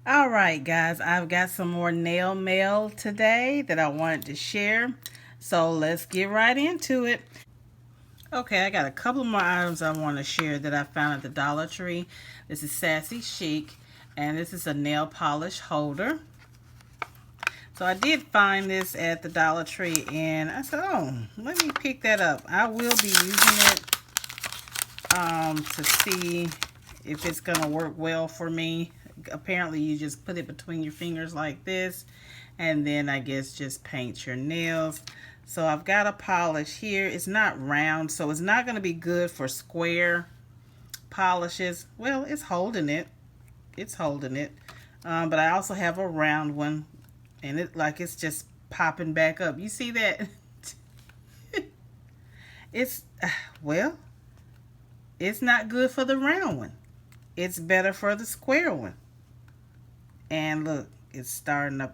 All right, guys, I've got some more nail mail today that I wanted to share. So let's get right into it. Okay, I got a couple more items I want to share that I found at the Dollar Tree. This is Sassy Chic, and this is a nail polish holder. So I did find this at the Dollar Tree, and I said, oh, let me pick that up. I will be using it to see if it's going to work well for me. Apparently, you just put it between your fingers like this, and then I guess just paint your nails. So I've got a polish here. It's not round, so it's not going to be good for square polishes. Well, it's holding it. It's holding it. But I also have a round one, and it's just popping back up. You see that? It's, well, it's not good for the round one. It's better for the square one. And look, it's starting to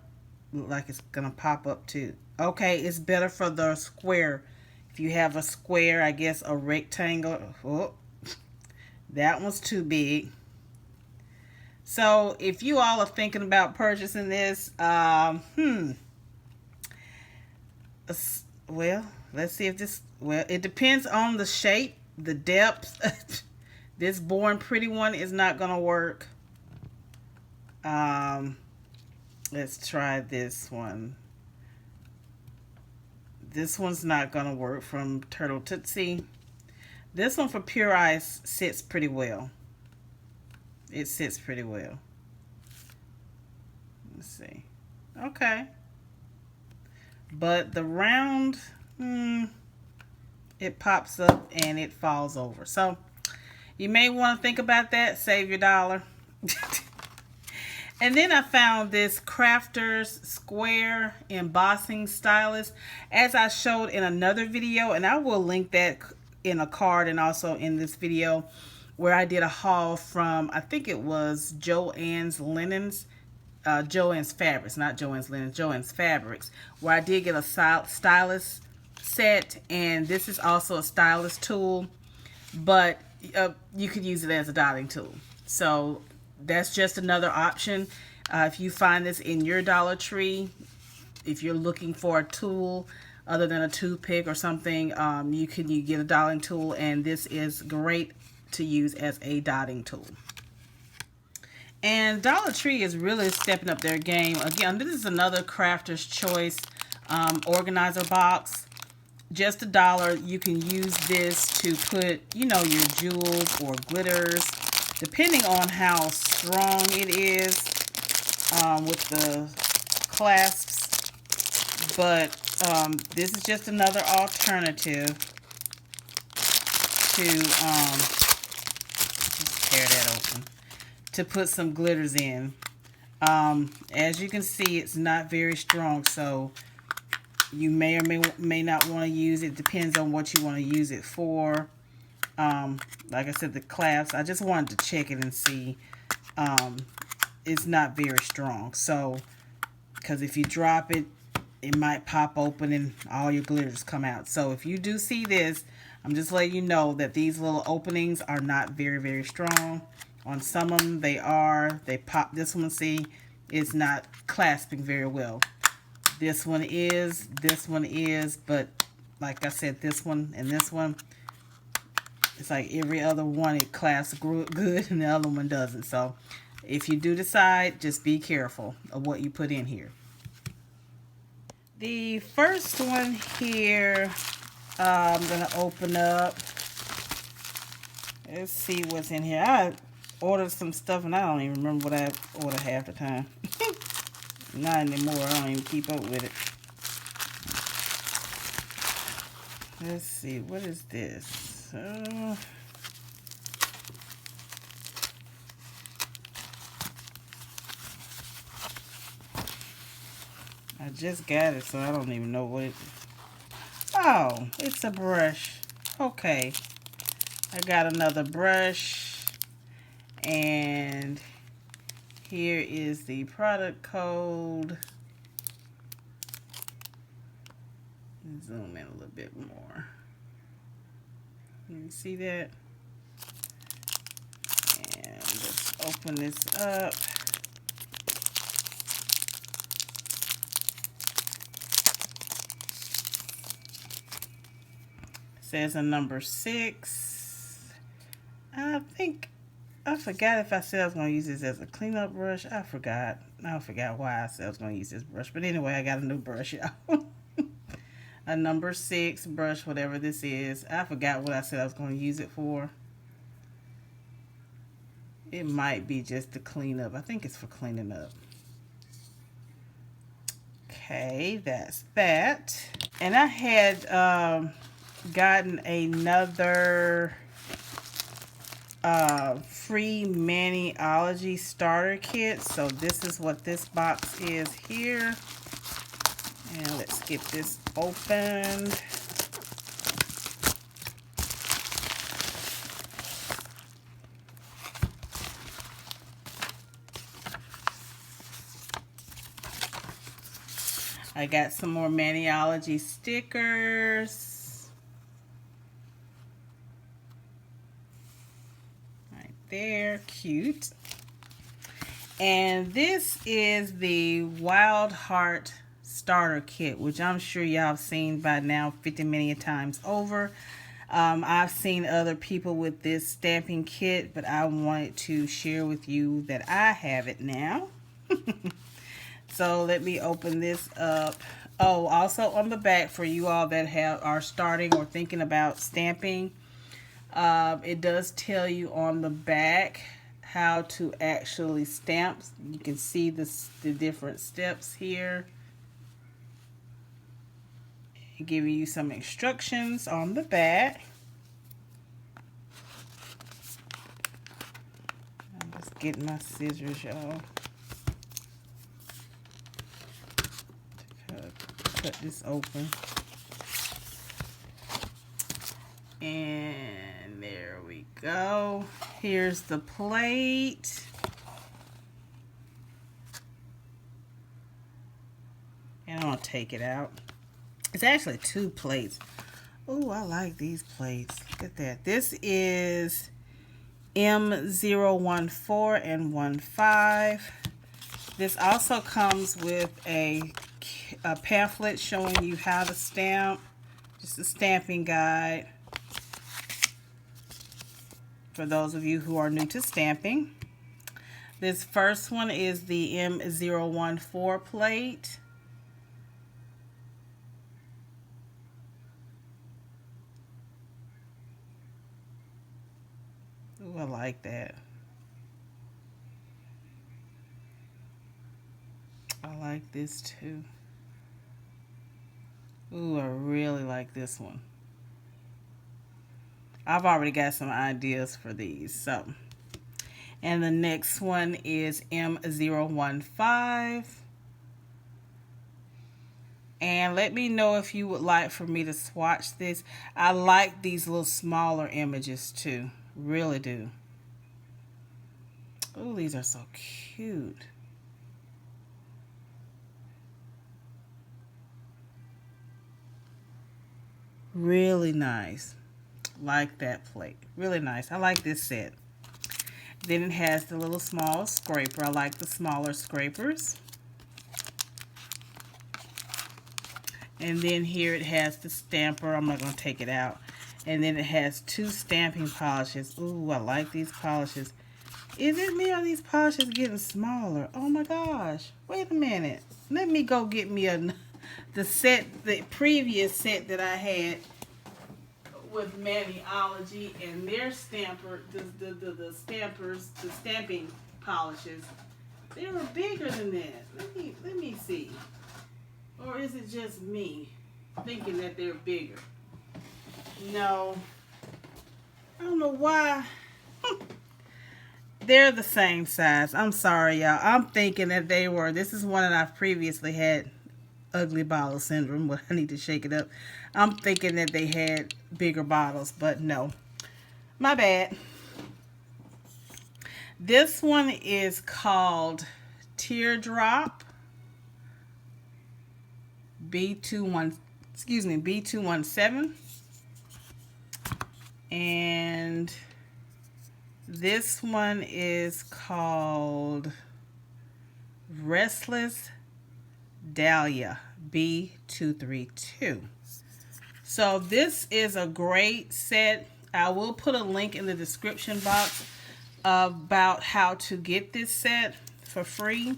look like it's gonna pop up too. Okay, it's better for the square. If you have a square, I guess a rectangle. Oh, that one's too big. So if you all are thinking about purchasing this, well, let's see if this, well, it depends on the shape, the depth. This Born Pretty one is not gonna work. Um, let's try this one. This one's not gonna work from Turtle Tootsie. This one for Pure Ice sits pretty well. It sits pretty well. Let's see. Okay. But the round, it pops up and it falls over. So you may want to think about that. Save your dollar. And then I found this Crafters Square Embossing Stylus, as I showed in another video, and I will link that in a card and also in this video, where I did a haul from, I think it was Joann's Linens, Joann's Fabrics, not Joann's Linens, Joann's Fabrics, where I did get a stylus set, and this is also a stylus tool, but you could use it as a dotting tool. So that's just another option. If you find this in your Dollar Tree, if you're looking for a tool other than a toothpick or something, you get a dotting tool, and this is great to use as a dotting tool. And Dollar Tree is really stepping up their game. Again, this is another Crafter's Choice organizer box. Just $1. You can use this to put, your jewels or glitters, depending on how strong it is with the clasps. But this is just another alternative to, just tear that open, to put some glitters in. As you can see, it's not very strong, so you may or may not want to use it. Depends on what you want to use it for. Like I said, the clasps, I just wanted to check it and see. It's not very strong. So, because if you drop it, it might pop open and all your glitters come out. So if you do see this, I'm just letting you know that these little openings are not very, very strong. On some of them, they are. They pop. This one, see, is not clasping very well. This one is, but like I said, this one and this one, it's like every other one, it clasps good and the other one doesn't. So if you do decide, just be careful of what you put in here. The first one here, I'm going to open up. Let's see what's in here. I ordered some stuff and I don't even remember what I ordered half the time. Not anymore. I don't even keep up with it. Let's see. What is this? I just got it, so I don't even know what it is. Oh, it's a brush. Okay. I got another brush. And here is the product code. Zoom in a little bit more. You see that? And let's open this up. Says a number 6. I forgot if I said I was going to use this as a cleanup brush. I forgot why I said I was going to use this brush. But anyway, I got a new brush, y'all. A number 6 brush, whatever this is. I forgot what I said I was going to use it for. It might be just to clean up. I think it's for cleaning up. Okay, that's that. And I had gotten another free Maniology starter kit. So this is what this box is here. And let's get this opened. I got some more Maniology stickers. Right there, cute. And this is the Wild Heart starter kit, which I'm sure y'all have seen by now 50 many times over. I've seen other people with this stamping kit, but I wanted to share with you that I have it now. So let me open this up. Oh, also on the back for you all that are starting or thinking about stamping, it does tell you on the back how to actually stamp. You can see the different steps here. Giving you some instructions on the back. I'm just getting my scissors, y'all. Cut this open. And there we go. Here's the plate. And I'm gonna take it out. It's actually 2 plates. Oh, I like these plates. Look at that. This is M014 and 15. This also comes with a pamphlet showing you how to stamp. Just a stamping guide for those of you who are new to stamping. This first one is the M014 plate. Ooh, I like that. I like this too. Ooh, I really like this one. I've already got some ideas for these. So, and the next one is M015. And let me know if you would like for me to swatch this. I like these little smaller images too. Really do. Oh, these are so cute. Really nice. Like that plate. Really nice. I like this set. Then it has the little small scraper. I like the smaller scrapers. And then here it has the stamper. I'm not going to take it out. And then it has 2 stamping polishes. Ooh, I like these polishes. Is it me or these polishes getting smaller? Oh my gosh. Wait a minute. Let me go get me the previous set that I had with Maniology and their stamper, the stamping polishes. They were bigger than that. Let me see. Or is it just me thinking that they're bigger? No. I don't know why. They're the same size. I'm sorry, y'all. I'm thinking that they were. This is one that I've previously had. Ugly bottle syndrome, but I need to shake it up. I'm thinking that they had bigger bottles, but no. My bad. This one is called Teardrop B217. And this one is called Restless Dahlia B232. So this is a great set. I will put a link in the description box about how to get this set for free.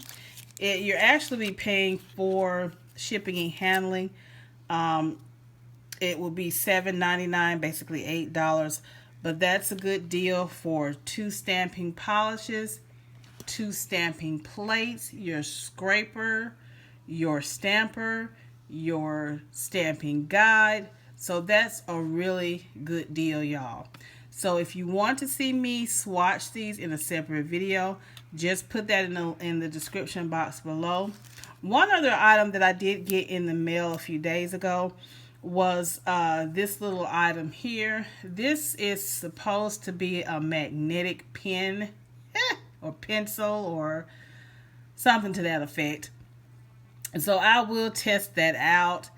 You're actually be paying for shipping and handling. It will be $7.99, basically $8, but that's a good deal for 2 stamping polishes, 2 stamping plates, your scraper, your stamper, your stamping guide. So that's a really good deal, y'all. So if you want to see me swatch these in a separate video, just put that in the description box below. One other item that I did get in the mail a few days ago was this little item here. This is supposed to be a magnetic pen or pencil or something to that effect. And so I will test that out.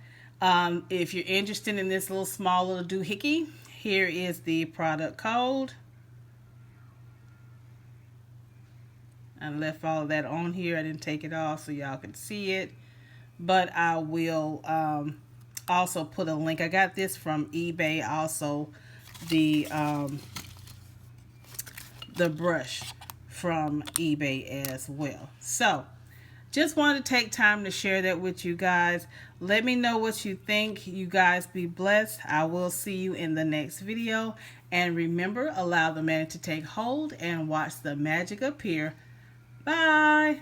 If you're interested in this small little doohickey, here is the product code. I left all of that on here. I didn't take it off so y'all can see it. But I will also put a link. I got this from eBay. Also, the brush from eBay as well. So, just wanted to take time to share that with you guys. Let me know what you think. You guys be blessed. I will see you in the next video. And remember, allow the magic to take hold and watch the magic appear. Bye.